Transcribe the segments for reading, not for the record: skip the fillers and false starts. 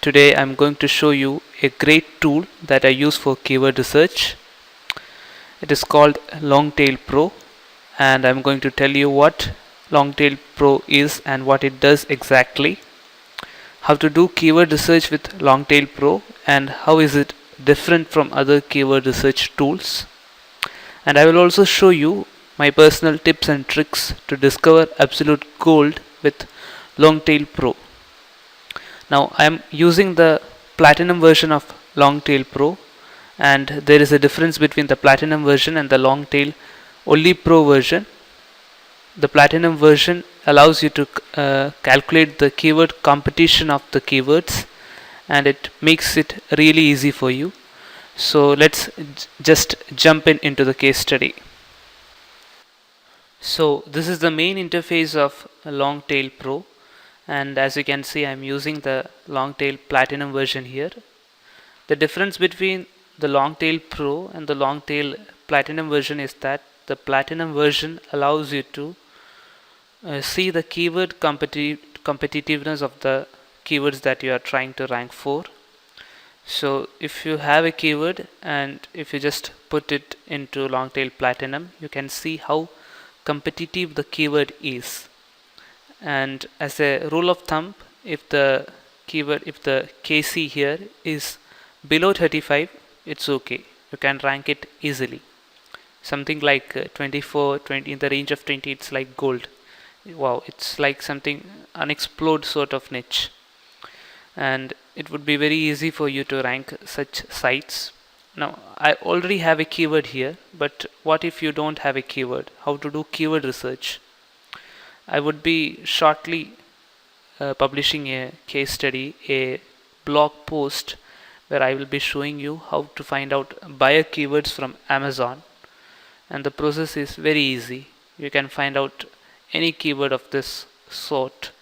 Today I'm going to show you a great tool that I use for keyword research. It is called LongTailPro, and I'm going to tell you what LongTailPro is and what it does exactly, how to do keyword research with LongTailPro and how is it different from other keyword research tools. And I will also show you my personal tips and tricks to discover absolute gold with LongTailPro. Now I am using the platinum version of LongTailPro, and there is a difference between the platinum version and the Longtail only Pro version. The platinum version allows you to calculate the keyword competition of the keywords, and it makes it really easy for you. So let's just jump into the case study. So this is the main interface of LongTailPro, and as you can see I'm using the Longtail Platinum version here. The difference between the Longtail Pro and the Longtail Platinum version is that the Platinum version allows you to see the keyword competitiveness of the keywords that you are trying to rank for. So if you have a keyword and if you just put it into Longtail Platinum, you can see how competitive the keyword is. And as a rule of thumb, if the KC here is below 35, it's okay, you can rank it easily. Something like 24, 20, in the range of 20, it's like gold. Wow, it's like something unexplored sort of niche, and it would be very easy for you to rank such sites. Now I already have a keyword here, but what if you don't have a keyword? How to do keyword research? I would be shortly publishing a case study, a blog post where I will be showing you how to find out buyer keywords from Amazon, and the process is very easy. You can find out any keyword of this sort,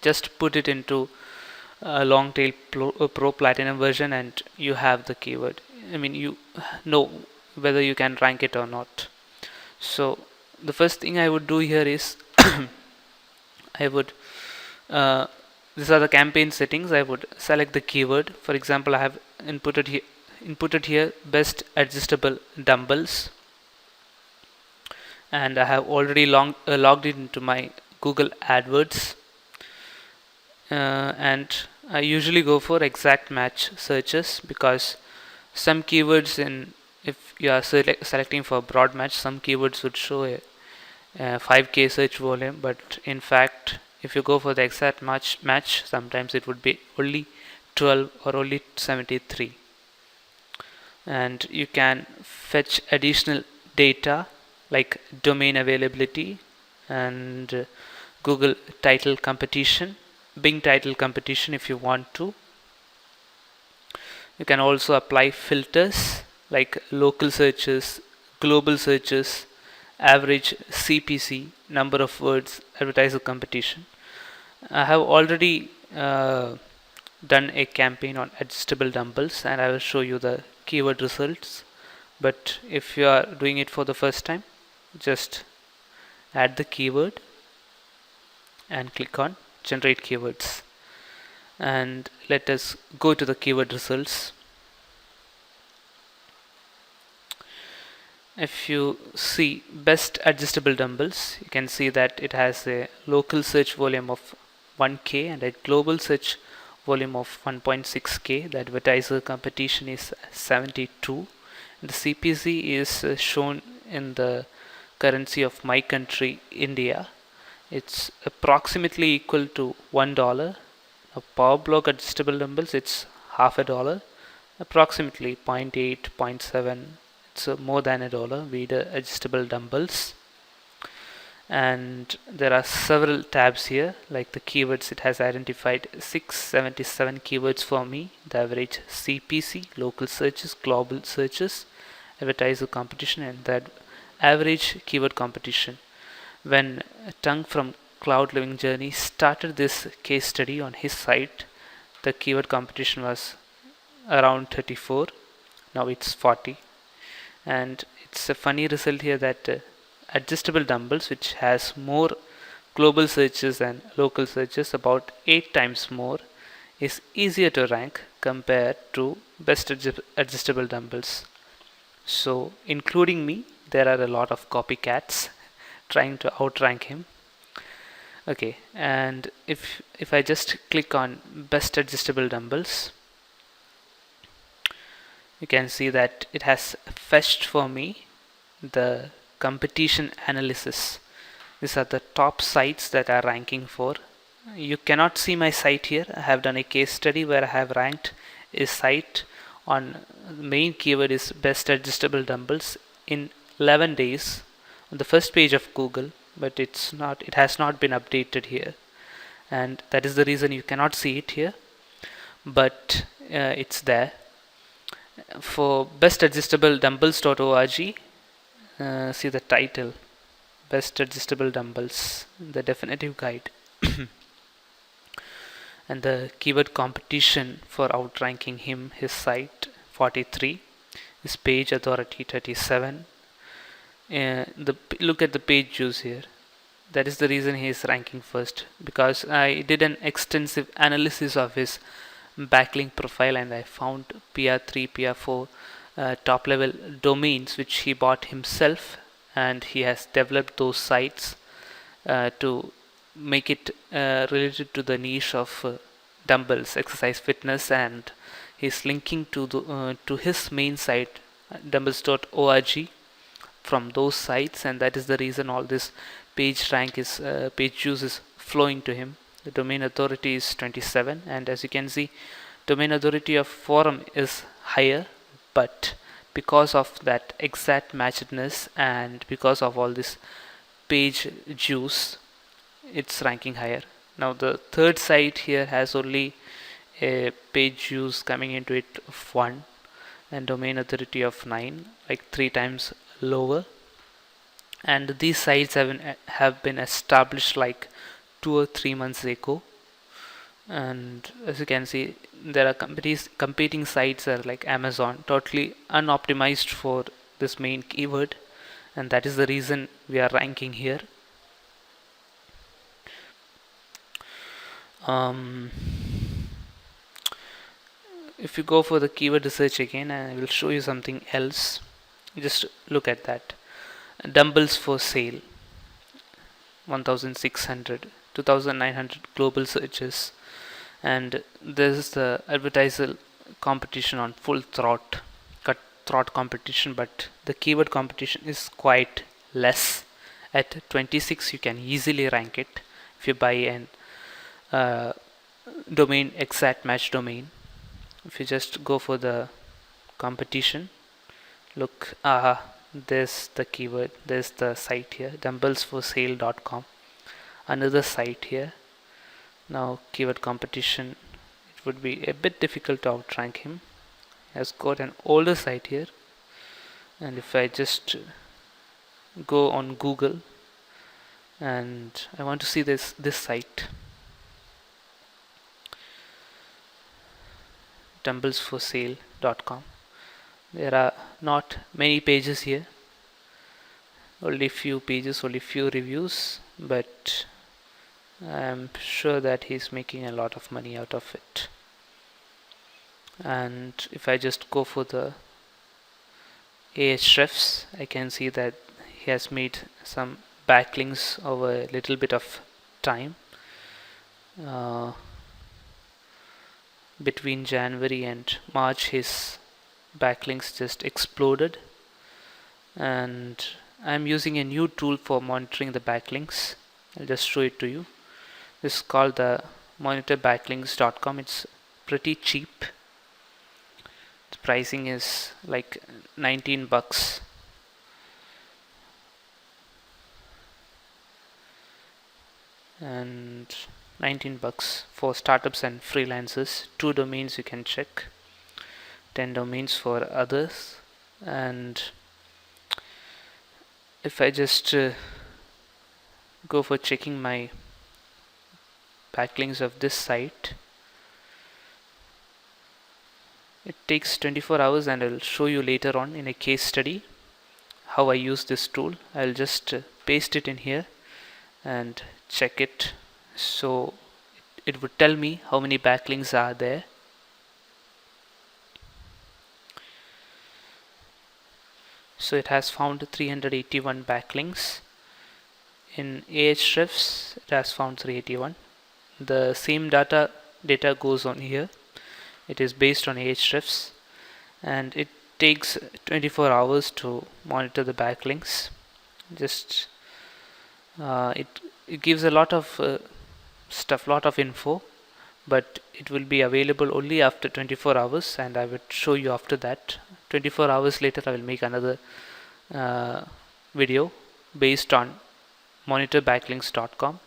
just put it into a Longtail Pro Platinum version and you have the keyword. I mean, you know whether you can rank it or not. So the first thing I would do here is I would these are the campaign settings. I would select the keyword. For example, I have inputted here best adjustable dumbbells, and I have already logged into my Google AdWords, and I usually go for exact match searches because some keywords, if you are selecting for broad match, some keywords would show a 5k search volume, but in fact if you go for the exact match, sometimes it would be only 12 or only 73. And you can fetch additional data like domain availability and Google title competition, Bing title competition if you want to. You can also apply filters like local searches, global searches, average CPC, number of words, advertiser competition. I have already done a campaign on adjustable dumbbells and I will show you the keyword results. But if you are doing it for the first time, just add the keyword and click on generate keywords, and let us go to the keyword results. If you see best adjustable dumbbells, you can see that it has a local search volume of 1k and a global search volume of 1.6k. The advertiser competition is 72. The CPC is shown in the currency of my country, India. It's approximately equal to $1. A power block adjustable dumbbells, it's half a dollar, approximately 0.8, 0.7. It's more than $1 with adjustable dumbbells. And there are several tabs here, like the keywords. It has identified 677 keywords for me. The average CPC, local searches, global searches, advertiser competition, and that average keyword competition. When Tung from Cloud Living Journey started this case study on his site, the keyword competition was around 34. Now it's 40. And it's a funny result here that adjustable dumbbells, which has more global searches and local searches, about 8 times more, is easier to rank compared to best adjustable dumbbells. So including me, there are a lot of copycats trying to outrank him. Okay, and if I just click on best adjustable dumbbells, you can see that it has fetched for me the competition analysis. These are the top sites that are ranking for. You cannot see my site here. I have done a case study where I have ranked a site on the main keyword is best adjustable dumbbells in 11 days on the first page of Google, but it has not been updated here, and that is the reason you cannot see it here, but it's there. For best adjustable dumbbells.org, see the title, best adjustable dumbbells, the definitive guide. And the keyword competition for outranking him, his site 43, his page authority 37. Look at the page views here. That is the reason he is ranking first, because I did an extensive analysis of his backlink profile and I found PR3, PR4 top level domains which he bought himself, and he has developed those sites to make it related to the niche of dumbbells, exercise fitness, and he's linking to his main site dumbbells.org from those sites, and that is the reason all this page views is flowing to him. The domain authority is 27, and as you can see, domain authority of forum is higher, but because of that exact matchedness and because of all this page juice, it's ranking higher. Now the third site here has only a page views coming into it of 1 and domain authority of 9, like 3 times lower, and these sites have been established like 2 or 3 months ago. And as you can see, there are competing sites are like Amazon, totally unoptimized for this main keyword, and that is the reason we are ranking here. If you go for the keyword research again, I will show you something else. Just look at that. Dumbbells for sale, 1600, 2900 global searches, and this is the advertiser competition on full throat competition, but the keyword competition is quite less. At 26 you can easily rank it if you buy an domain, exact match domain. If you just go for the competition, look, there's the keyword, there's the site here, dumbbellsforsale.com, another site here. Now keyword competition, it would be a bit difficult to outrank him. He has got an older site here, and if I just go on Google and I want to see this site, dumbbellsforsale.com, there are not many pages here, only few pages, only few reviews, but I'm sure that he's making a lot of money out of it. And if I just go for the Ahrefs, I can see that he has made some backlinks over a little bit of time. Between January and March, his backlinks just exploded, and I'm using a new tool for monitoring the backlinks. I'll just show it to you. This is called the monitorbacklinks.com. It's pretty cheap. The pricing is like $19, and $19 for startups and freelancers. 2 domains you can check, 10 domains for others. And if I just go for checking my backlinks of this site, it takes 24 hours, and I'll show you later on in a case study how I use this tool. I'll just paste it in here and check it. So it would tell me how many backlinks are there. So it has found 381 backlinks. In Ahrefs it has found 381. The same data goes on here. It is based on Ahrefs, and it takes 24 hours to monitor the backlinks. Just it gives a lot of lot of info, but it will be available only after 24 hours, and I would show you after that. 24 hours later I will make another video based on monitorbacklinks.com.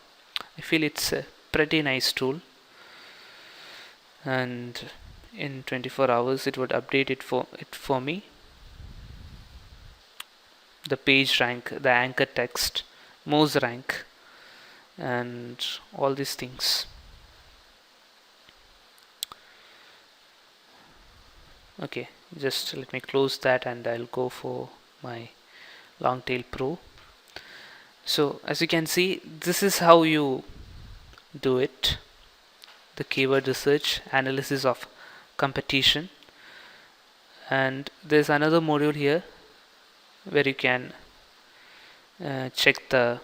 I feel it's a pretty nice tool, and in 24 hours it would update it for me, the page rank, the anchor text, Moz rank, and all these things. Okay, just let me close that and I'll go for my LongTailPro. So as you can see, this is how you do it: the keyword research, analysis of competition. And there's another module here where you can check the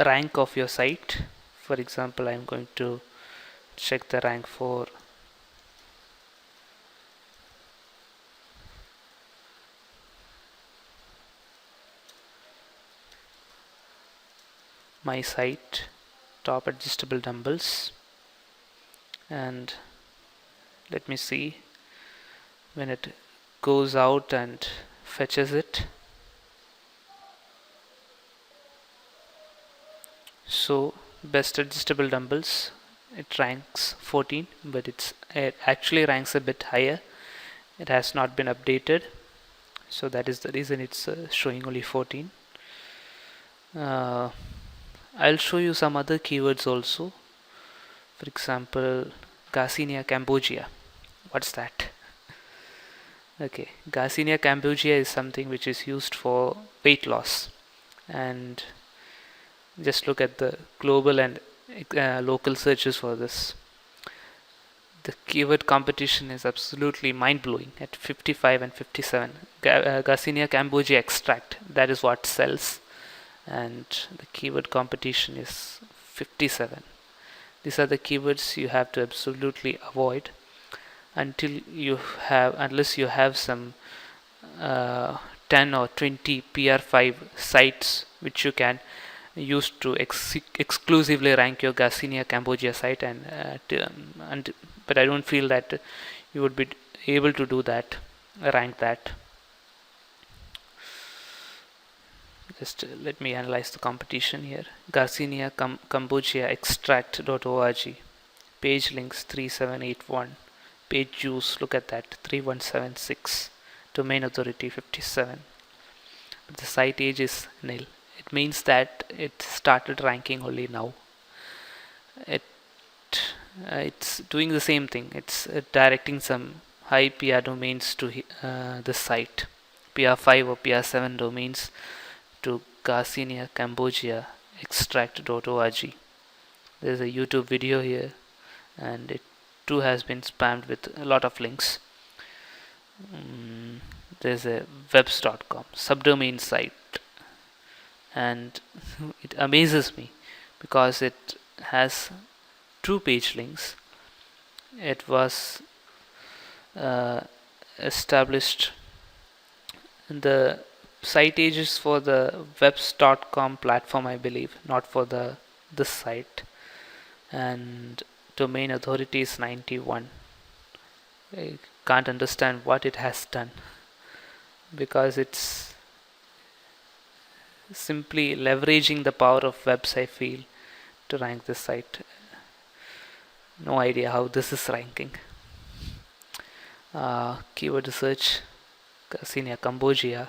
rank of your site. For example, I'm going to check the rank for my site, top adjustable dumbbells, and let me see when it goes out and fetches it. So best adjustable dumbbells, it ranks 14, but it actually ranks a bit higher. It has not been updated, so that is the reason it's showing only 14. I'll show you some other keywords also. For example, Garcinia Cambogia. What's that? Okay, Garcinia Cambogia is something which is used for weight loss, and just look at the global and local searches for this. The keyword competition is absolutely mind-blowing at 55 and 57. Garcinia Cambogia extract, that is what sells, and the keyword competition is 57. These are the keywords you have to absolutely avoid unless you have some 10 or 20 PR5 sites which you can use to exclusively rank your Garcinia Cambogia site, but I don't feel that you would be able to do that, rank that. Just let me analyze the competition here. Garcinia Cambogia extract.org, page links 3781, page views, look at that, 3176, domain authority 57, but the site age is nil. It means that it started ranking only now. It's doing the same thing. It's directing some high PR domains to this site, PR5 or PR7 domains, to Garcinia Cambogia extract.org. There's a YouTube video here, and it too has been spammed with a lot of links. There's a webs.com subdomain site, and it amazes me because it has 2 page links. It was established, the site ages for the webs.com platform, I believe, not for this site, and domain authority is 91. I can't understand what it has done, because it's simply leveraging the power of webs, I feel, to rank this site. No idea how this is ranking. Keyword research, Garcinia Cambogia.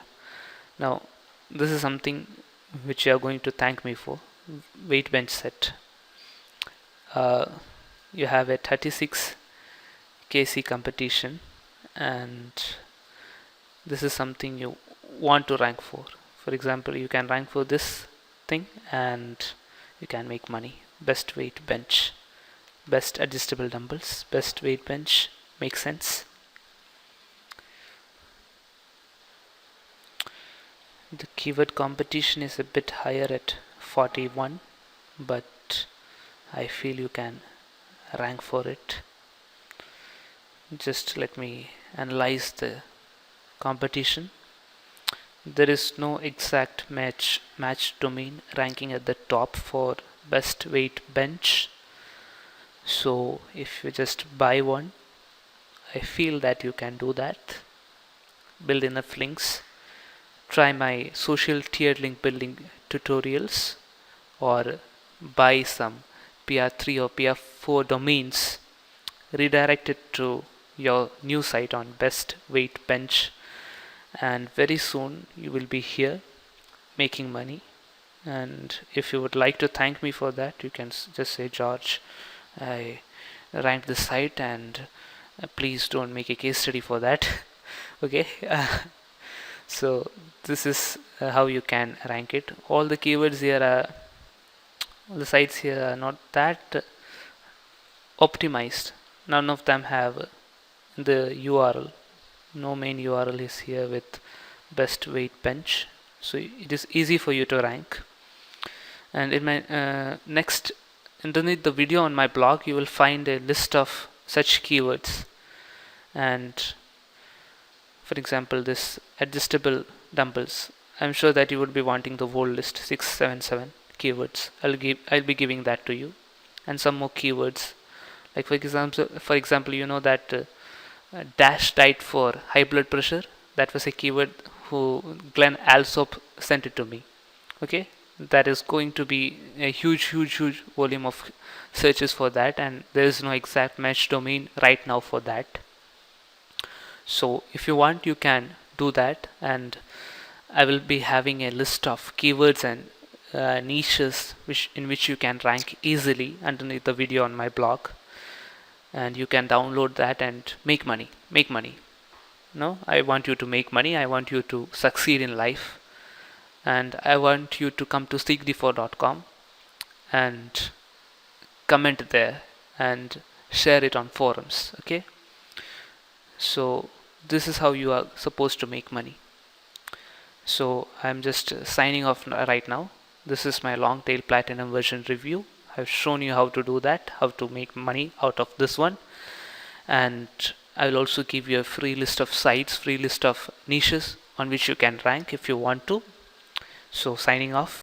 Now this is something which you are going to thank me for. Weight bench set. You have a 36 kc competition, and this is something you want to rank for. For example, you can rank for this thing, and you can make money. Best weight bench, best adjustable dumbbells, best weight bench. Makes sense. The keyword competition is a bit higher at 41, but I feel you can rank for it. Just let me analyze the competition. There is no exact match domain ranking at the top for best weight bench. So if you just buy one, I feel that you can do that. Build enough links. Try my social tiered link building tutorials, or buy some PR3 or PR4 domains, redirect it to your new site on best weight bench, and very soon you will be here making money. And if you would like to thank me for that, you can just say, George, I ranked the site, and please don't make a case study for that. Okay. So this is how you can rank it. All the keywords here are, all the sites here are not that optimized. None of them have the URL. No main URL is here with best weight bench, so it is easy for you to rank. And in my next, underneath the video on my blog, you will find a list of such keywords. And for example, this adjustable dumbbells, I'm sure that you would be wanting the whole list, 677 keywords. I'll be giving that to you, and some more keywords. Like for example, you know that dash diet for high blood pressure. That was a keyword who Glenn Alsop sent it to me. Okay, that is going to be a huge volume of searches for that, and there is no exact match domain right now for that. So if you want, you can do that, and I will be having a list of keywords and niches in which you can rank easily underneath the video on my blog, and you can download that and make money. No, I want you to make money. I want you to succeed in life, and I want you to come to seekd4.com and comment there and share it on forums. Okay, so this is how you are supposed to make money. So I'm just signing off right now. This is my long tail platinum version review. I've shown you how to do that, how to make money out of this one, and I will also give you a free list of sites, free list of niches on which you can rank if you want to. So signing off.